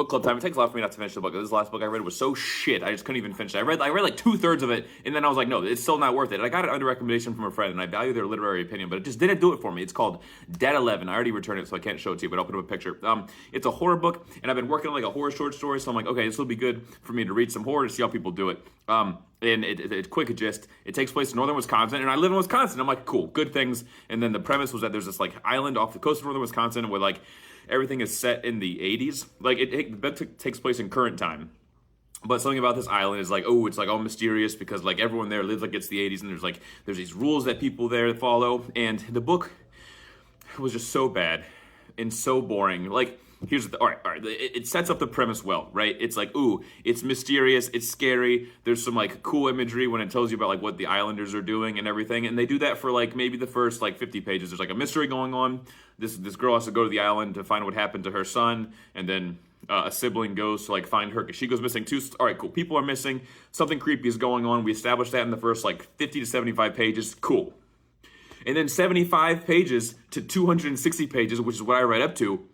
book club time. It takes a lot for me not to finish the book. This last book I read was so shit. I just couldn't even finish it. I read like 2/3 of it, and then I was like, no, it's still not worth it. And I got it under recommendation from a friend, and I value their literary opinion, but it just didn't do it for me. It's called Dead 11. I already returned it, so I can't show it to you, but I'll put up a picture. It's a horror book, and I've been working on like a horror short story, so I'm like, okay, this will be good for me to read some horror to see how people do it. And it's quick gist. It takes place in northern Wisconsin, and I live in Wisconsin. I'm like, cool, good things. And then the premise was that there's this like island off the coast of northern Wisconsin where like everything is set in the 80s. Like the book takes place in current time. But something about this island is like, oh, it's like all mysterious because like everyone there lives like it's the 80s, and there's these rules that people there follow. And the book was just so bad and so boring. Like, all right. It sets up the premise well, right? It's like, ooh, it's mysterious, it's scary. There's some like cool imagery when it tells you about like what the islanders are doing and everything. And they do that for like maybe the first like 50 pages. There's like a mystery going on. This girl has to go to the island to find what happened to her son, and then a sibling goes to like find her because she goes missing too. All right, cool. People are missing. Something creepy is going on. We established that in the first like 50 to 75 pages. Cool. And then 75 pages to 260 pages, which is what I read up to.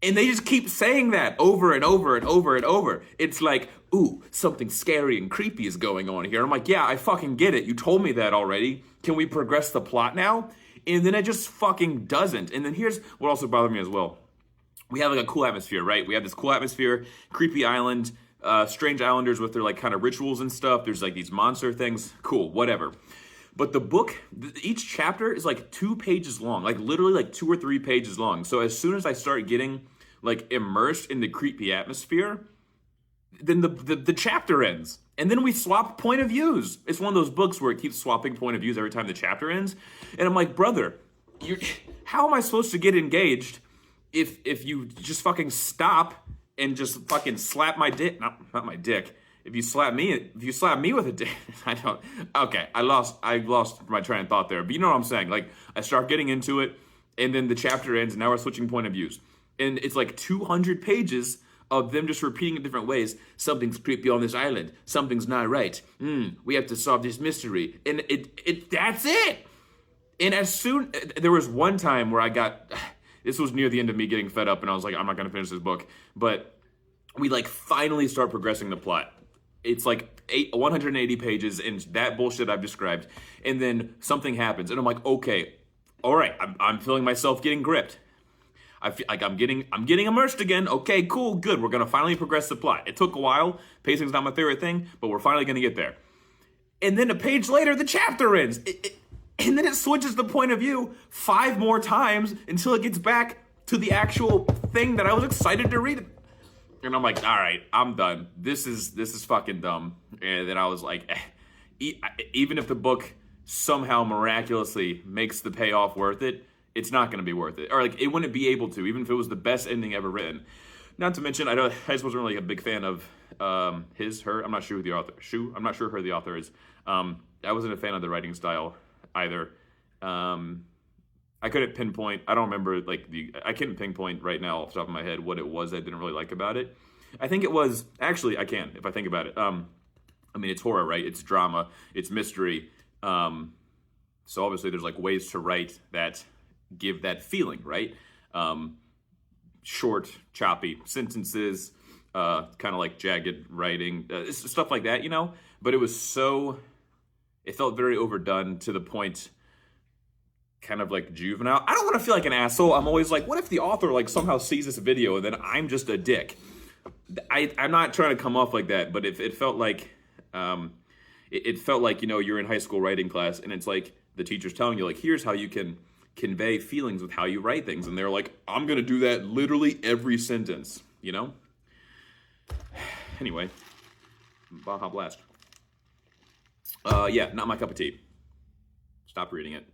And they just keep saying that over and over and over and over. It's like, ooh, something scary and creepy is going on here. I'm like, yeah, I fucking get it. You told me that already. Can we progress the plot now? And then it just fucking doesn't. And then here's what also bothered me as well. We have like a cool atmosphere, right? We have this cool atmosphere, creepy island, strange islanders with their like kind of rituals and stuff. There's like these monster things. Cool, whatever. But the book, each chapter is like 2 pages long, like literally like 2 or 3 pages long. So as soon as I start getting like immersed in the creepy atmosphere, then the chapter ends. And then we swap point of views. It's one of those books where it keeps swapping point of views every time the chapter ends. And I'm like, brother, how am I supposed to get engaged if you just fucking stop and just fucking slap my dick? Not my dick. If you slap me with a dick, I lost my train of thought there. But you know what I'm saying? Like, I start getting into it, and then the chapter ends, and now we're switching point of views. And it's like 200 pages of them just repeating in different ways. Something's creepy on this island. Something's not right. We have to solve this mystery. And that's it. And there was one time where this was near the end of me getting fed up, and I was like, I'm not going to finish this book. But we like finally start progressing the plot. It's like 180 pages and that bullshit I've described. And then something happens, and I'm like, okay, all right, I'm feeling myself getting gripped. I feel like I'm getting immersed again. Okay, cool, good. We're gonna finally progress the plot. It took a while. Pacing's not my favorite thing, but we're finally gonna get there. And then a page later, the chapter ends. And then it switches the point of view 5 more times until it gets back to the actual thing that I was excited to read. And I'm like, all right, I'm done. This is fucking dumb. And then I was like, even if the book somehow miraculously makes the payoff worth it, it's not going to be worth it. Or like, it wouldn't be able to, even if it was the best ending ever written. Not to mention, I just wasn't really a big fan of her. I'm not sure who the author. I'm not sure who the author is. I wasn't a fan of the writing style either. I couldn't pinpoint. I don't remember I couldn't pinpoint right now off the top of my head what it was I didn't really like about it. I think it was actually I can if I think about it. I mean, it's horror, right? It's drama. It's mystery. So obviously there's like ways to write that give that feeling, right? Short, choppy sentences, kind of like jagged writing, stuff like that, you know? But it felt very overdone to the point, kind of like juvenile. I don't want to feel like an asshole. I'm always like, what if the author like somehow sees this video and then I'm just a dick? I'm not trying to come off like that, but it felt like, it felt like, you know, you're in high school writing class and it's like the teacher's telling you like, here's how you can convey feelings with how you write things. And they're like, I'm going to do that literally every sentence, you know? Anyway, Baja Blast. Yeah, not my cup of tea. Stop reading it.